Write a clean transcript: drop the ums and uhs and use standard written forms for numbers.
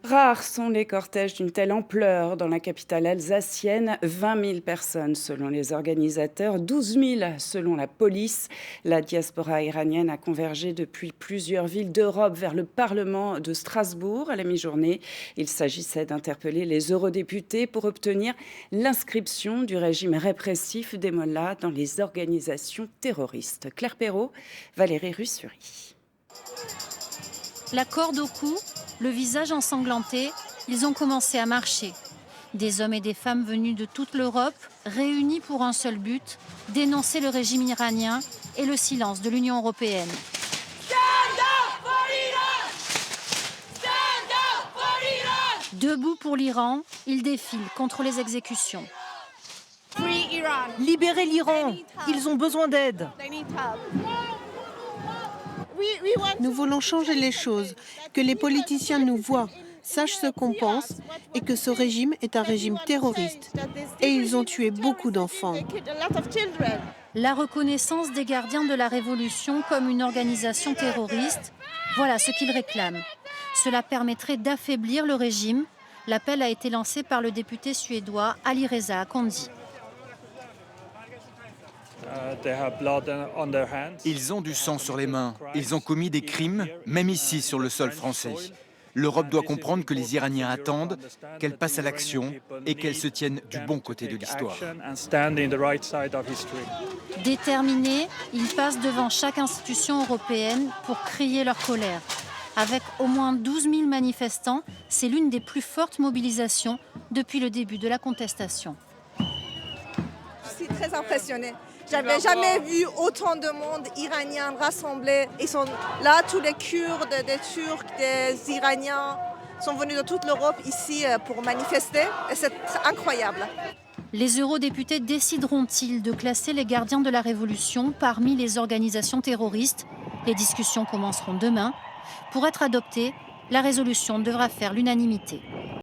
Rares sont les cortèges d'une telle ampleur dans la capitale alsacienne. 20 000 personnes selon les organisateurs, 12 000 selon la police. La diaspora iranienne a convergé depuis plusieurs villes d'Europe vers le Parlement de Strasbourg à la mi-journée. Il s'agissait d'interpeller les eurodéputés pour obtenir l'inscription du régime répressif des mollahs dans les organisations terroristes. Claire Perrault, Valérie Russuri. La corde au cou, le visage ensanglanté, ils ont commencé à marcher. Des hommes et des femmes venus de toute l'Europe, réunis pour un seul but, dénoncer le régime iranien et le silence de l'Union européenne. Debout pour l'Iran, ils défilent contre les exécutions. Libérez l'Iran, ils ont besoin d'aide. Nous voulons changer les choses, que les politiciens nous voient, sachent ce qu'on pense et que ce régime est un régime terroriste. Et ils ont tué beaucoup d'enfants. La reconnaissance des gardiens de la Révolution comme une organisation terroriste, voilà ce qu'ils réclament. Cela permettrait d'affaiblir le régime. L'appel a été lancé par le député suédois Alireza Akhondi. Ils ont du sang sur les mains. Ils ont commis des crimes, même ici sur le sol français. L'Europe doit comprendre que les Iraniens attendent, qu'elle passe à l'action et qu'elle se tienne du bon côté de l'histoire. Déterminés, ils passent devant chaque institution européenne pour crier leur colère. Avec au moins 12 000 manifestants, c'est l'une des plus fortes mobilisations depuis le début de la contestation. Je suis très impressionnée. J'avais jamais vu autant de monde iranien rassemblé. Ils sont là, tous les Kurdes, des Turcs, des Iraniens sont venus de toute l'Europe ici pour manifester. Et c'est incroyable. Les eurodéputés décideront-ils de classer les gardiens de la Révolution parmi les organisations terroristes? Les discussions commenceront demain. Pour être adoptée, la résolution devra faire l'unanimité.